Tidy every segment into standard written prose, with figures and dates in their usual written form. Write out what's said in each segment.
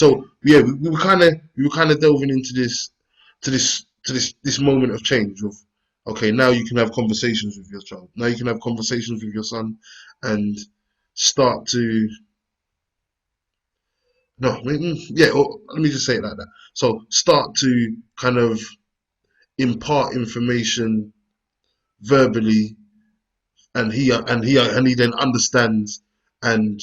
So yeah, we were kind of delving into this moment of change of, okay, now you can have conversations with your child. Now you can have conversations with your son, and start to no, yeah. Or, let me just say it like that. So start to kind of impart information verbally, and he then understands, and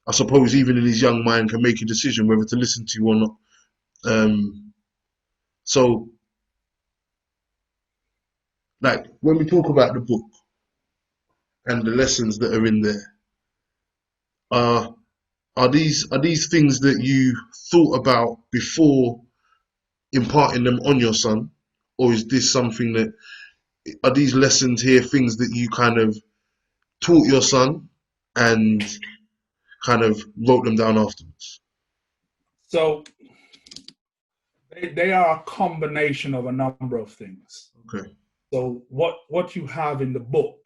I suppose even in his young mind can make a decision whether to listen to you or not. So like when we talk about the book and the lessons that are in there, are are these things that you thought about before imparting them on your son, or is this something that, are these lessons here things that you kind of taught your son and kind of wrote them down afterwards? So they are a combination of a number of things. Okay. So what you have in the book,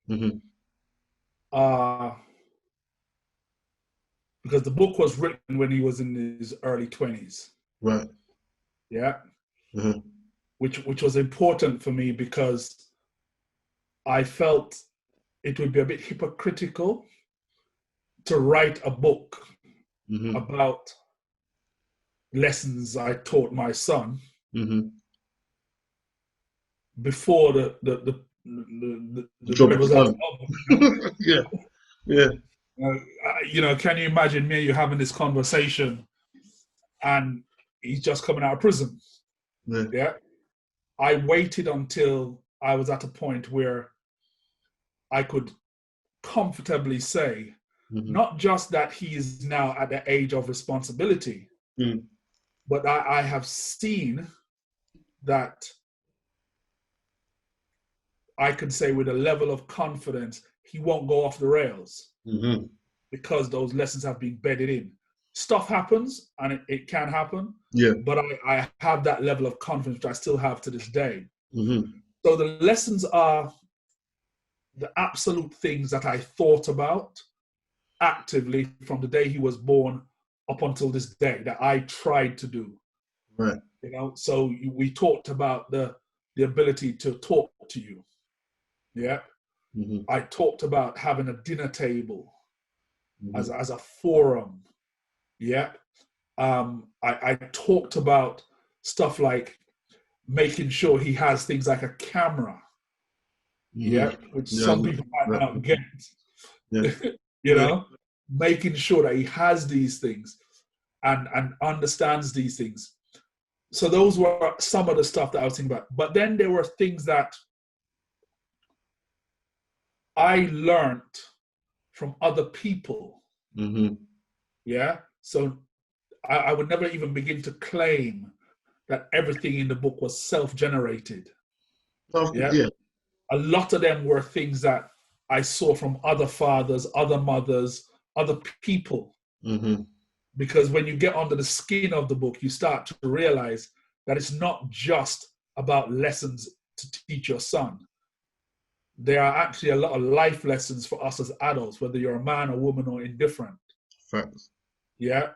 Mm-hmm. because the book was written when he was in his early 20s. Right. Yeah. Mm-hmm. Which was important for me because I felt it would be a bit hypocritical to write a book Mm-hmm. about lessons I taught my son Mm-hmm. before the Job bread was was out done. of the oven. Yeah. Yeah. Can you imagine me and you having this conversation and he's just coming out of prison? Yeah. Yeah. I waited until I was at a point where I could comfortably say, Mm-hmm. not just that he is now at the age of responsibility, Mm. but I have seen that I can say with a level of confidence, he won't go off the rails Mm-hmm. because those lessons have been bedded in. Stuff happens and it can happen, Yeah. but I have that level of confidence, which I still have to this day. Mm-hmm. So the lessons are the absolute things that I thought about actively from the day he was born up until this day that I tried to do. Right. So we talked about the ability to talk to you. Yeah. Mm-hmm. I talked about having a dinner table Mm-hmm. as a forum. Yeah. I talked about stuff like making sure he has things like a camera. Mm-hmm. Yeah. Which Yeah. some people might not get. Yeah. you Yeah. know, making sure that he has these things and understands these things. So those were some of the stuff that I was thinking about. But then there were things that I learned from other people. Mm-hmm. Yeah. So I would never even begin to claim that everything in the book was self-generated. Yeah. Yeah. A lot of them were things that I saw from other fathers, other mothers, other people. Mm-hmm. Because when you get under the skin of the book, you start to realize that it's not just about lessons to teach your son. There are actually a lot of life lessons for us as adults, whether you're a man or woman or indifferent. Facts. Yeah.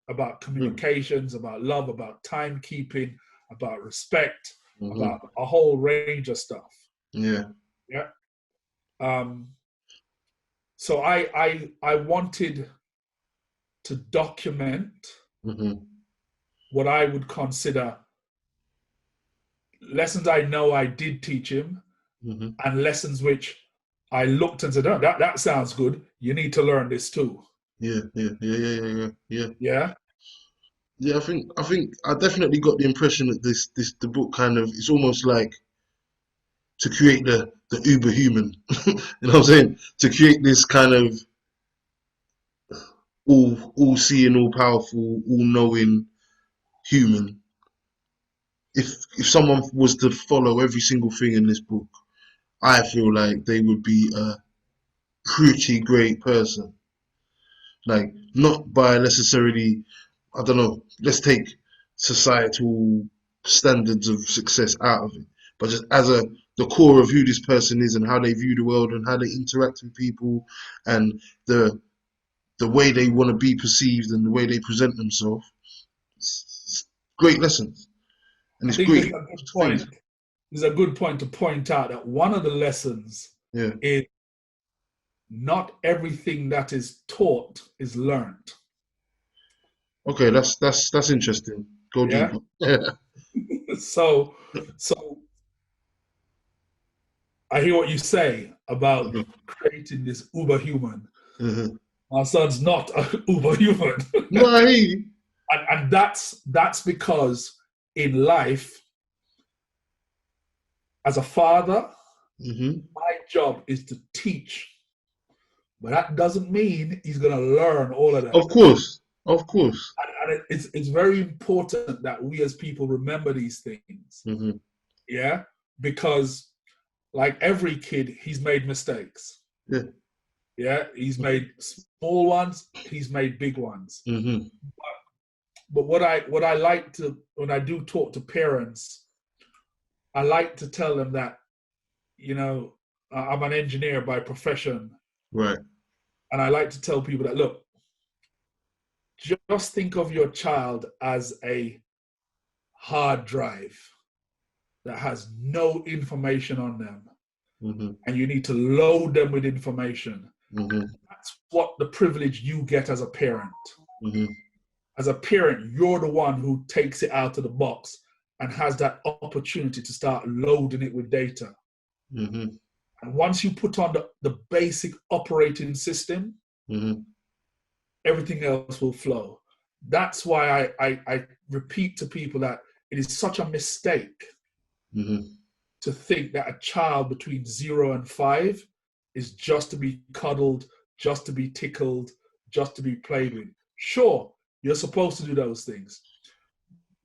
About communications, about love, about timekeeping, about respect, Mm-hmm. about a whole range of stuff. Yeah. Yeah. So I wanted to document Mm-hmm. what I would consider lessons I know I did teach him, Mm-hmm. and lessons which I looked and said, oh, that sounds good. You need to learn this too. Yeah. Yeah. Yeah. Yeah. Yeah. Yeah. Yeah. Yeah. Yeah, I think I definitely got the impression that the book kind of, it's almost like to create the uber human. You know what I'm saying? To create this kind of all seeing, all powerful, all knowing human. If someone was to follow every single thing in this book, I feel like they would be a pretty great person. Like, not by necessarily, I don't know, let's take societal standards of success out of it, but just as the core of who this person is and how they view the world and how they interact with people, and the the way they want to be perceived and the way they present themselves. It's great lessons, and I it's think it's great a good things. point. It's a good point to point out that one of the lessons Yeah. is not everything that is taught is learned. Okay, that's interesting. Go Yeah. deeper. Yeah. So, so I hear what you say about Mhm, creating this uber human. mhm. My son's not a uber human, No, I hear you. and that's because in life, as a father, Hmm. my job is to teach, but that doesn't mean he's going to learn all of that. Of course, of course. And it's very important that we as people remember these things. Hmm. Yeah, because like every kid, he's made mistakes. Yeah. Yeah, he's made small ones, he's made big ones. Hmm. But what I like to, when I do talk to parents, I like to tell them that, you know, I'm an engineer by profession, Right. and I like to tell people that, look, just think of your child as a hard drive that has no information on them, Hmm. and you need to load them with information. Hmm. That's what the privilege you get as a parent. Hmm. As a parent, you're the one who takes it out of the box and has that opportunity to start loading it with data. Hmm. And once you put on the basic operating system, Hmm. everything else will flow. That's why I repeat to people that it is such a mistake Hmm. to think that a child between 0 and 5 is just to be cuddled, just to be tickled, just to be played with. Sure, you're supposed to do those things,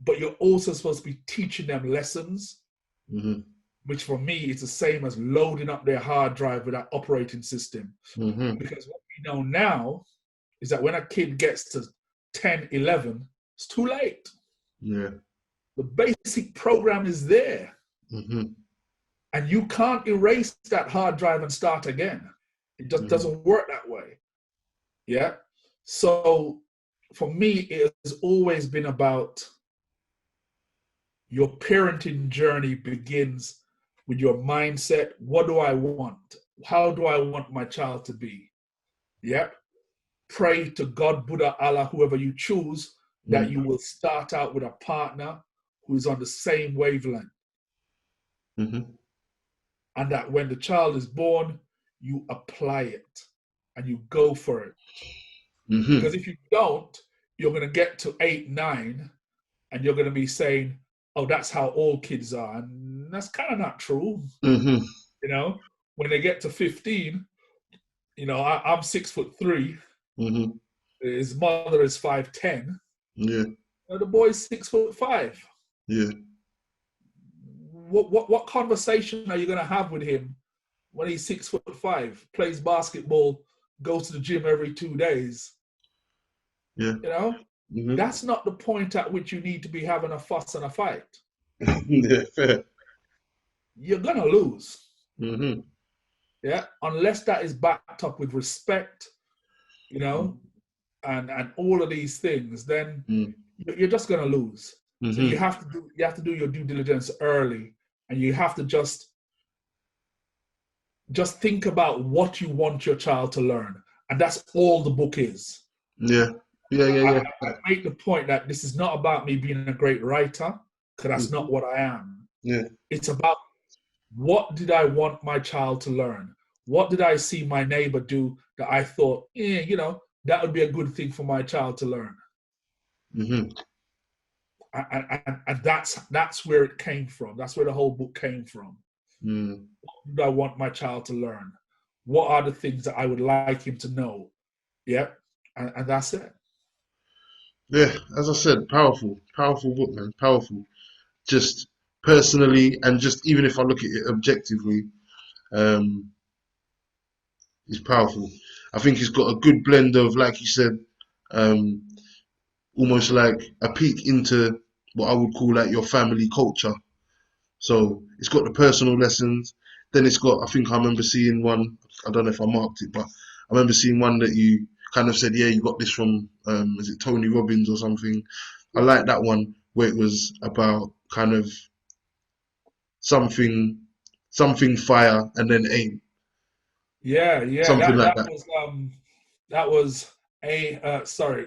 but you're also supposed to be teaching them lessons, Hmm. which for me is the same as loading up their hard drive with that operating system. Hmm. Because what we know now is that when a kid gets to 10, 11, it's too late. Yeah. The basic program is there, Hmm. and you can't erase that hard drive and start again. It just Hmm. doesn't work that way. Yeah. So for me, it has always been about your parenting journey begins with your mindset. What do I want? How do I want my child to be? Yep. Pray to God, Buddha, Allah, whoever you choose, that you will start out with a partner who is on the same wavelength. Hmm. And that when the child is born, you apply it and you go for it. Hmm. Because if you don't, you're going to get to 8, 9, and you're going to be saying, oh, that's how all kids are. And that's kind of not true. Hmm. You know, when they get to 15, I'm 6'3". Hmm. His mother is 5'10". Yeah. The boy's 6'5". Yeah. What conversation are you going to have with him when he's 6'5", plays basketball, goes to the gym every 2 days? Yeah. You know, Hmm. that's not the point at which you need to be having a fuss and a fight. Yeah. Fair. You're going to lose. Hmm. Yeah, unless that is backed up with respect, you know, and all of these things, then you're just going to lose. So Hmm. you have to do your due diligence early, and you have to just think about what you want your child to learn, and that's all the book is. Yeah. Yeah. Yeah. I, Yeah. I make the point that this is not about me being a great writer, because that's Hmm. not what I am. Yeah. It's about what did I want my child to learn? What did I see my neighbor do that I thought, that would be a good thing for my child to learn? Hmm. And that's where it came from. That's where the whole book came from. Mm. What do I want my child to learn? What are the things that I would like him to know? Yeah, and that's it. Yeah. As I said, powerful, powerful book, man. Powerful. Just personally, and just even if I look at it objectively, um, it's powerful. I think it's got a good blend of, like you said, um, almost like a peek into what I would call like your family culture. So it's got the personal lessons. Then it's got, I think I remember seeing one, I don't know if I marked it, but I remember seeing one that you kind of said, yeah, you got this from, is it Tony Robbins or something? I like that one where it was about kind of something, something fire and then aim, Yeah, something like that. that was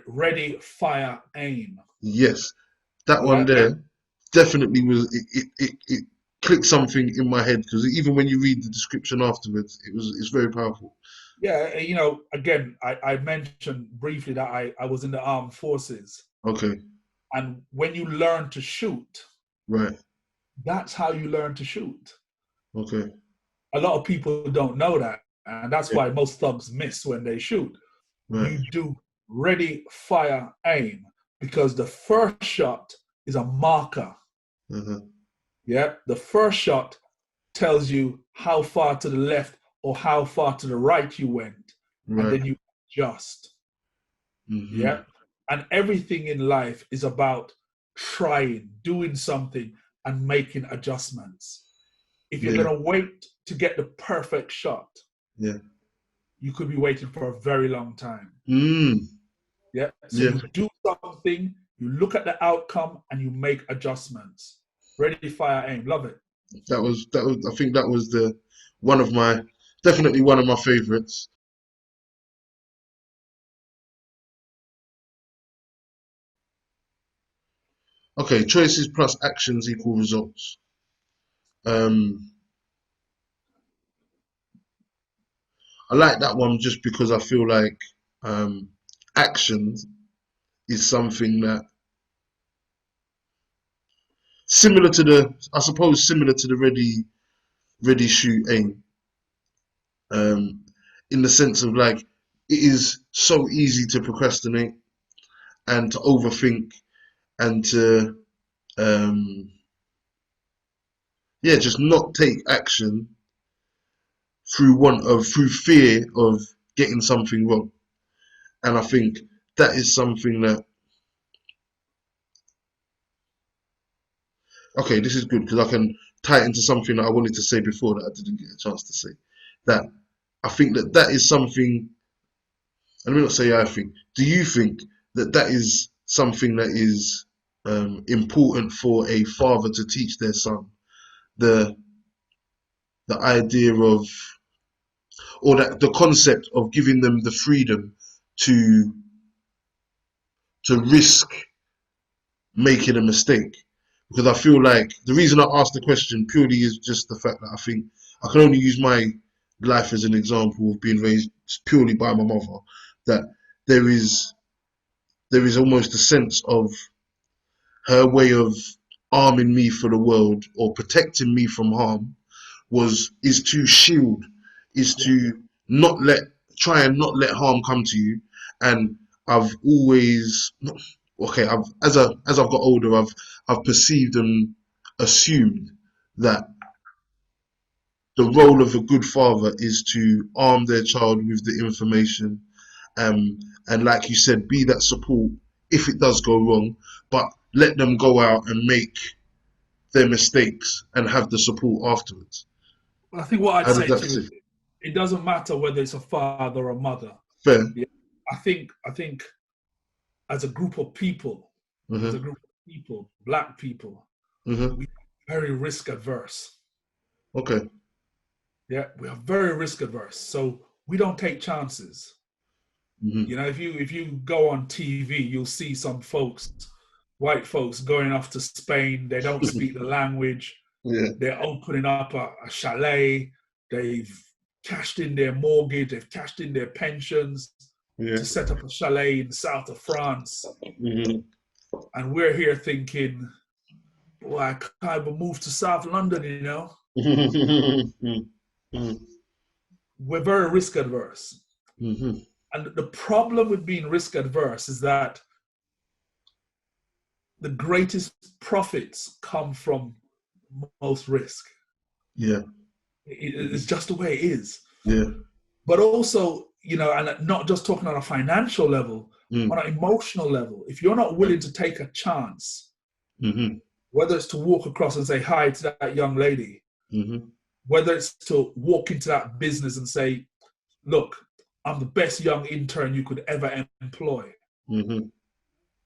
ready, fire, aim. Yes, that one Yeah, there definitely was, it clicked something in my head because even when you read the description afterwards, it's very powerful. yeah. Again, I mentioned briefly that I was in the armed forces, Okay, and when you learn to shoot, right, that's how you learn to shoot. okay, A lot of people don't know that, and that's yeah, why most thugs miss when they shoot. right, You do ready, fire, aim, because the first shot is a marker. uh-huh, Yeah, the first shot tells you how far to the left or how far to the right you went, and right, then you adjust. mm-hmm, Yeah, and everything in life is about trying, doing something, and making adjustments. If you're yeah, going to wait to get the perfect shot, yeah, you could be waiting for a very long time. mm, Yeah. So yeah. you do something, you look at the outcome, and you make adjustments. Ready, fire, aim. Love it. That was. I think that was the one of my definitely one of my favorites. Okay, choices plus actions equal results. Um, I like that one just because I feel like um, actions is something that similar to the, I suppose, similar to the ready, shoot, aim. Um, in the sense of like, it is so easy to procrastinate and to overthink and to, um, yeah, just not take action through fear of getting something wrong. And I think that is something that, okay, this is good because I can tie it into something that I wanted to say before that I didn't get a chance to say. That I think that that is something, and let me not say I think, do you think that that is something that is important for a father to teach their son? The the idea of, or that the concept of giving them the freedom to risk making a mistake. Because I feel like the reason I asked the question purely is just the fact that I think I can only use my life as an example of being raised purely by my mother. That there is there is almost a sense of her way of arming me for the world or protecting me from harm is to shield, is Yeah. to not let try and not let harm come to you. And I've always okay, as I've got older, I've perceived and assumed that the role of a good father is to arm their child with the information, um, and like you said, be that support if it does go wrong, but let them go out and make their mistakes and have the support afterwards. I think what I'd How does say that to you, sit? it doesn't matter whether it's a father or a mother. Fair. Yeah. I think as a group of people, Uh-huh. black people, Uh-huh. we are very risk adverse. Okay. Yeah, we are very risk adverse. So we don't take chances. Mm-hmm. If you go on TV, you'll see some folks, white folks, going off to Spain. They don't speak the language. Yeah. They're opening up a chalet. They've cashed in their mortgage. They've cashed in their pensions Yeah. to set up a chalet in the south of France. Mm-hmm. And we're here thinking, boy, I can't even move to South London. Mm-hmm. We're very risk adverse. Mm-hmm. And the problem with being risk adverse is that the greatest profits come from most risk. Yeah. It's just the way it is. Yeah. But also, and not just talking on a financial level, on Mm. an emotional level, if you're not willing to take a chance, Mm-hmm. whether it's to walk across and say hi to that young lady, Mm-hmm. whether it's to walk into that business and say, look, I'm the best young intern you could ever employ. Mm-hmm.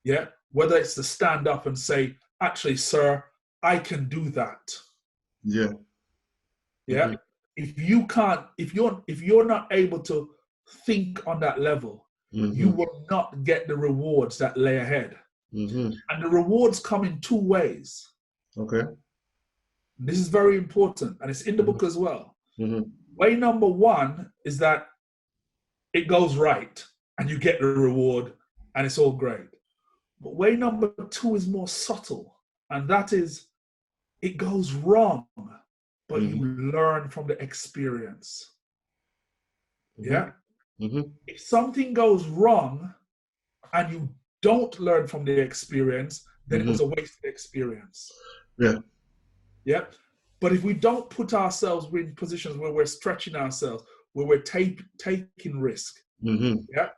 Yeah. Whether it's to stand up and say, actually, sir, I can do that. Yeah. Yeah. Mm-hmm. If you can't, if you're not able to think on that level, you Mm-hmm. will not get the rewards that lay ahead. Mm-hmm. And the rewards come in two ways. Okay. This is very important, and it's in the book as well. Mm-hmm. Way number one is that it goes right and you get the reward and it's all great. But way number two is more subtle, and that is it goes wrong, but you Mm-hmm. learn from the experience. Mm-hmm. Yeah? Mm-hmm. If something goes wrong and you don't learn from the experience, then it Mm-hmm. was a wasted experience. Yeah. Yeah? But if we don't put ourselves in positions where we're stretching ourselves, where we're taking risk, Mm-hmm. yeah?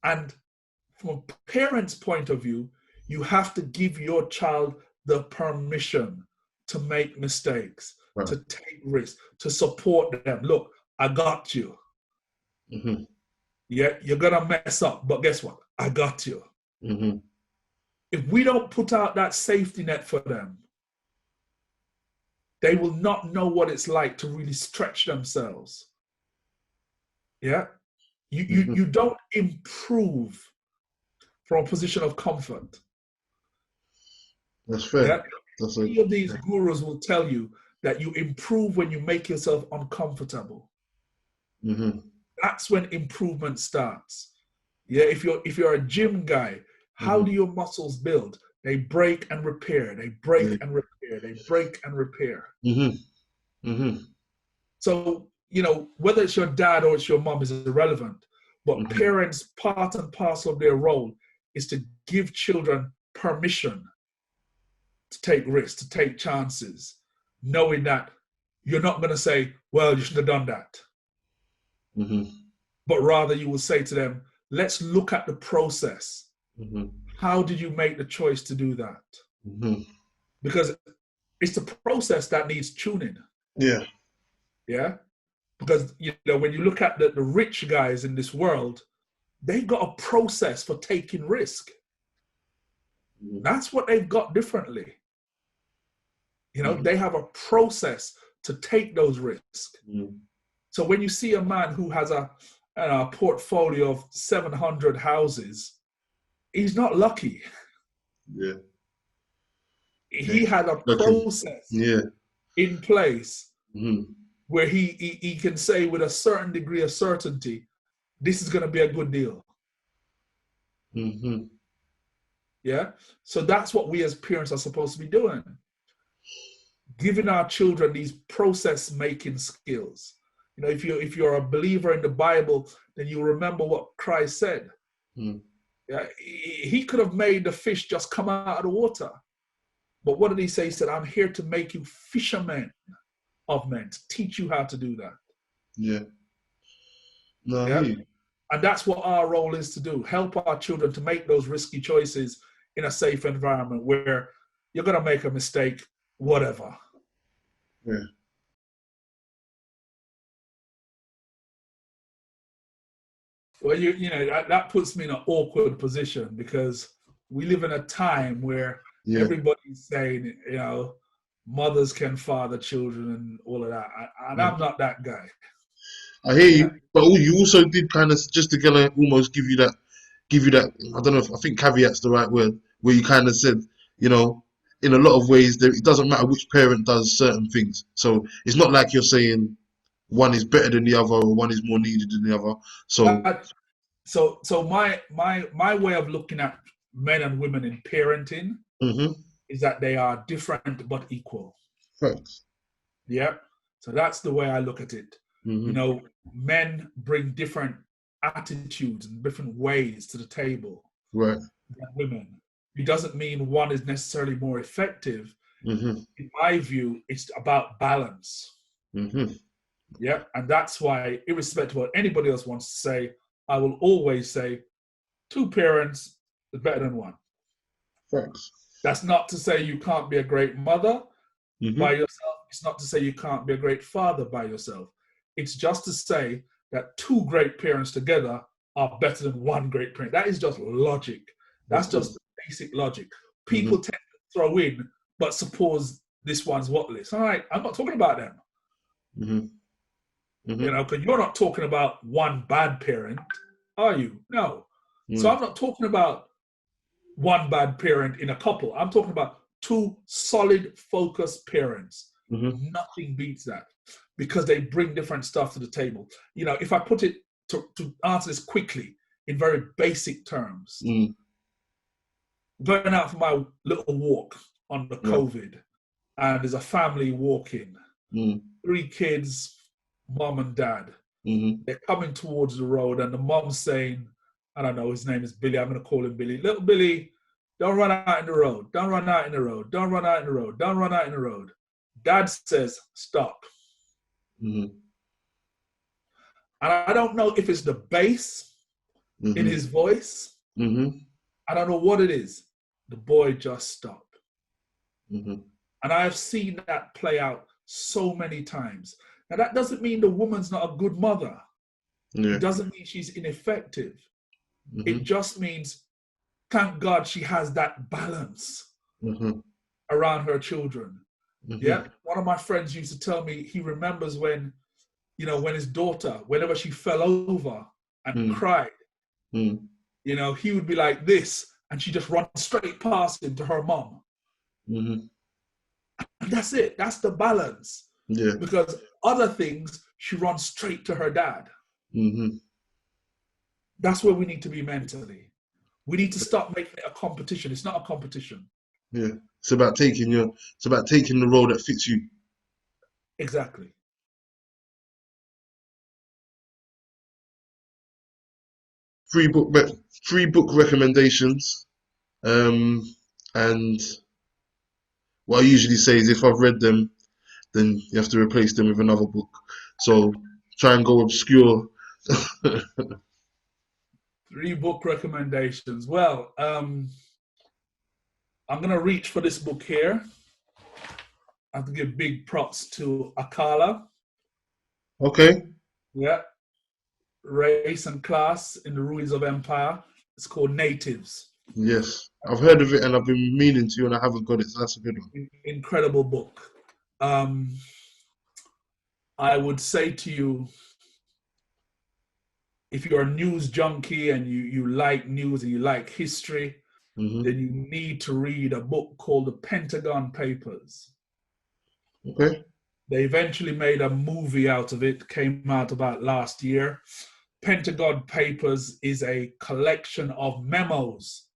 And from a parent's point of view, you have to give your child the permission to make mistakes, Right. to take risks, to support them. Look, I got you. Mm-hmm. Yeah, you're gonna mess up, but guess what? I got you. Mm-hmm. If we don't put out that safety net for them, they will not know what it's like to really stretch themselves. Yeah, Mm-hmm. you don't improve from a position of comfort. That's fair. Yeah, That's many of these gurus will tell you that you improve when you make yourself uncomfortable. Mm-hmm. That's when improvement starts. Yeah, if you're a gym guy, how Mm-hmm. do your muscles build? They break and repair. They break and repair. They break and repair. Mm-hmm. Mm-hmm. So, whether it's your dad or it's your mom is irrelevant, but Mm-hmm. parents, part and parcel of their role is to give children permission to take risks, to take chances, knowing that you're not going to say, well, you should have done that. Mm-hmm. But rather you will say to them, let's look at the process. Mm-hmm. How did you make the choice to do that? Mm-hmm. Because it's the process that needs tuning. Yeah. Yeah. Because, when you look at the rich guys in this world, they've got a process for taking risk. Mm-hmm. That's what they've got differently. Mm-hmm. They have a process to take those risks. Mm-hmm. So when you see a man who has a portfolio of 700 houses, he's not lucky. Yeah. He had a Okay. process Yeah. in place Mm-hmm. where he can say with a certain degree of certainty, this is going to be a good deal. Mm-hmm. Yeah. So that's what we as parents are supposed to be doing. Giving our children these process making skills. If you're a believer in the Bible, then you remember what Christ said. Mm-hmm. Yeah, he could have made the fish just come out of the water. But what did he say? He said, I'm here to make you fishermen of men, to teach you how to do that. Yeah. No, I Yeah. hear you. And that's what our role is to do. Help our children to make those risky choices in a safe environment where you're going to make a mistake, whatever. Yeah. Well, that puts me in an awkward position because we live in a time where everybody's saying, mothers can father children and all of that. And I'm not that guy. I hear you, but you also did kind of just to kind of almost give you that. I don't know if I think caveat's the right word, where you kind of said, in a lot of ways, it doesn't matter which parent does certain things. So it's not like you're saying one is better than the other or one is more needed than the other. So my way of looking at men and women in parenting is that they are different but equal. Thanks. Yeah. So that's the way I look at it. Men bring different attitudes and different ways to the table right. than women. It doesn't mean one is necessarily more effective. In my view, it's about balance. Yeah. And that's why, irrespective of what anybody else wants to say, I will always say 2 parents is better than 1. Thanks. That's not to say you can't be a great mother by yourself. It's not to say you can't be a great father by yourself. It's just to say that two great parents together are better than one great parent. That is just logic. That's just basic logic. People tend to throw in, but suppose this one's what list. All right, I'm not talking about them. You know, because you're not talking about one bad parent, are you? No. So I'm not talking about one bad parent in a couple. I'm talking about two solid, focused parents. Nothing beats that, because they bring different stuff to the table. You know, if I put it to answer this quickly in very basic terms, going out for my little walk on the COVID, and there's a family walking, 3 kids, mom and dad. They're coming towards the road, and the mom's saying, I don't know, his name is Billy, I'm going to call him Billy. Little Billy, don't run out in the road. Don't run out in the road. Don't run out in the road. Don't run out in the road. Dad says, stop. And I don't know if it's the bass in his voice. I don't know what it is. The boy just stopped. And I have seen that play out so many times. Now, that doesn't mean the woman's not a good mother. It doesn't mean she's ineffective. It just means, thank God she has that balance around her children. Yeah. One of my friends used to tell me he remembers when, you know, when his daughter, whenever she fell over and cried, you know, he would be like this, and she just run straight past him to her mom. And that's it. That's the balance. Yeah. Because other things, she runs straight to her dad. That's where we need to be mentally. We need to stop making it a competition. It's not a competition. Yeah. It's about taking the role that fits you. Exactly. Free book recommendations. And what I usually say is, if I've read them, then you have to replace them with another book. So try and go obscure. 3 book recommendations. Well, I'm going to reach for this book here. I have to give big props to Akala. Okay. Yeah. Race and Class in the Ruins of Empire. It's called Natives. Yes. I've heard of it and I've been meaning to, and I haven't got it, so that's a good one. Incredible book. I would say to you, if you're a news junkie and you like news and you like history, then you need to read a book called The Pentagon Papers. Okay. They eventually made a movie out of it, came out about last year. Pentagon Papers is a collection of memos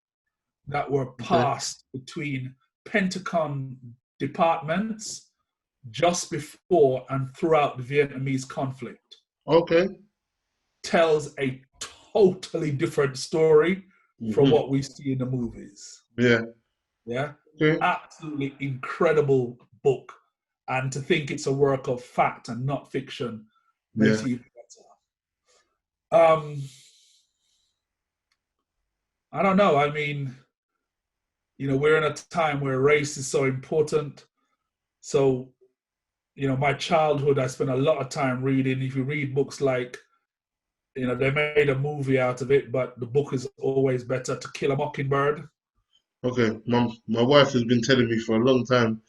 that were passed between Pentagon departments just before and throughout the Vietnamese conflict. Okay. Tells a totally different story from what we see in the movies. Yeah. Yeah. Okay. Absolutely incredible book. And to think it's a work of fact and not fiction makes it even better. I don't know. I mean, you know, we're in a time where race is so important. So, you know, my childhood, I spent a lot of time reading. If you read books like, you know, they made a movie out of it, but the book is always better, To Kill a Mockingbird. Okay. My wife has been telling me for a long time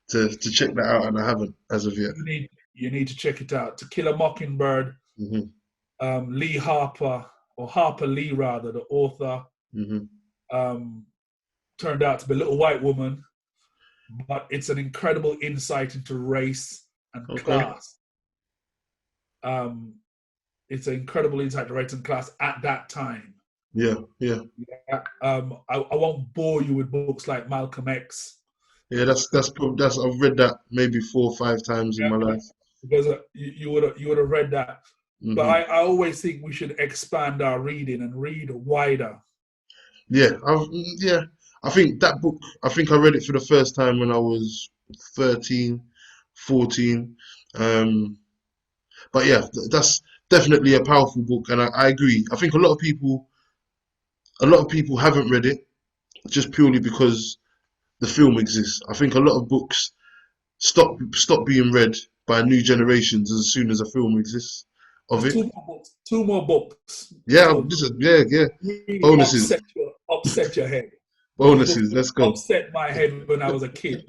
to check that out, and I haven't as of yet. You need to check it out. To Kill a Mockingbird. Lee Harper, or Harper Lee rather, the author, turned out to be a little white woman, but it's an incredible insight into race and class. It's an incredible insight to race and class at that time. Yeah. I won't bore you with books like Malcolm X. Yeah, that's I've read that maybe 4 or 5 times in my life. Because you would have read that. But I always think we should expand our reading and read wider. Yeah, I think that book, I think I read it for the first time when I was 13, 14. But yeah, that's definitely a powerful book, and I agree. I think a lot of people haven't read it just purely because the film exists. I think a lot of books stop being read by new generations as soon as a film exists. of There's it. two more books. Yeah, So this is, yeah. really Bonuses, upset your head. These books bonuses. really Let's go. upset my head when I was a kid.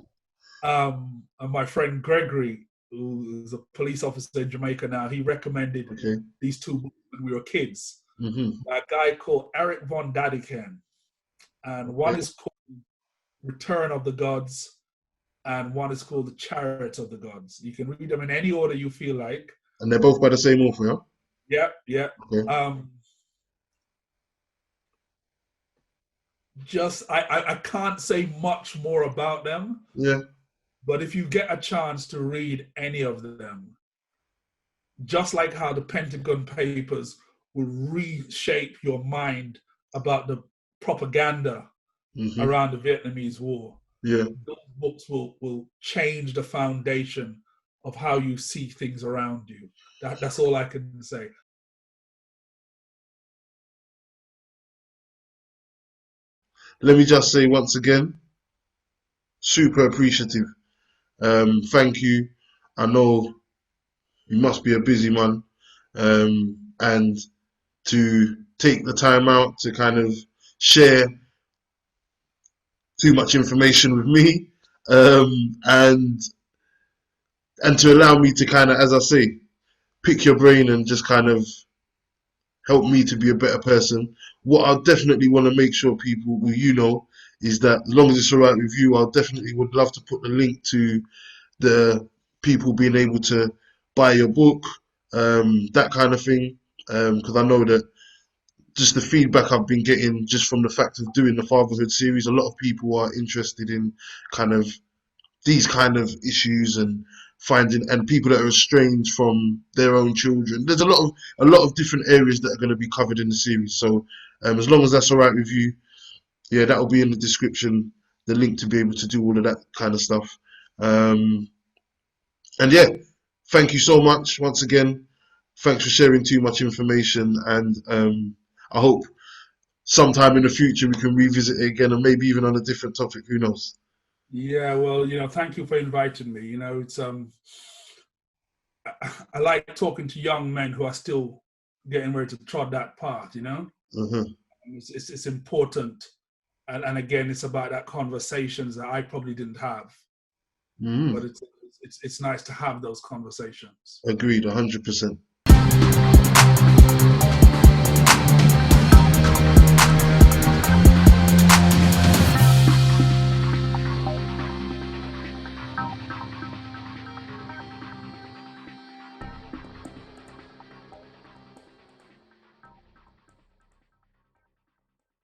And my friend Gregory, who is a police officer in Jamaica now, he recommended Okay. these two books when we were kids. Mm-hmm. A guy called Eric von Daddydaycare, and one Okay. is called Return of the Gods, and one is called The Chariots of the Gods. You can read them in any order you feel like. And they're both by the same author, Yeah, yeah. yeah? Okay. I can't say much more about them, Yeah. but if you get a chance to read any of them, just like how the Pentagon Papers will reshape your mind about the propaganda Mm-hmm. around the Vietnamese War, Yeah. those books will change the foundation of how you see things around you. That's all I can say. Let me just say once again, super appreciative. Thank you. I know you must be a busy man. And to take the time out to kind of share too much information with me, and to allow me to kind of, as I say, pick your brain and just kind of help me to be a better person. What I definitely want to make sure people, well, is that as long as it's all right with you, I definitely would love to put the link to the people being able to buy your book, that kind of thing, because I know that just the feedback I've been getting just from the fact of doing the Fatherhood series, a lot of people are interested in kind of these kind of issues and finding, and people that are estranged from their own children. There's a lot of different areas that are going to be covered in the series. So as long as that's all right with you, yeah, that will be in the description, the link to be able to do all of that kind of stuff. And yeah, thank you so much once again. Thanks for sharing too much information, and I hope sometime in the future we can revisit it again, and maybe even on a different topic. Who knows? Yeah, well, thank you for inviting me. It's I like talking to young men who are still getting ready to trod that path. Mm-hmm. It's important, and again, it's about that conversations that I probably didn't have, Mm-hmm. but it's nice to have those conversations. Agreed, 100%.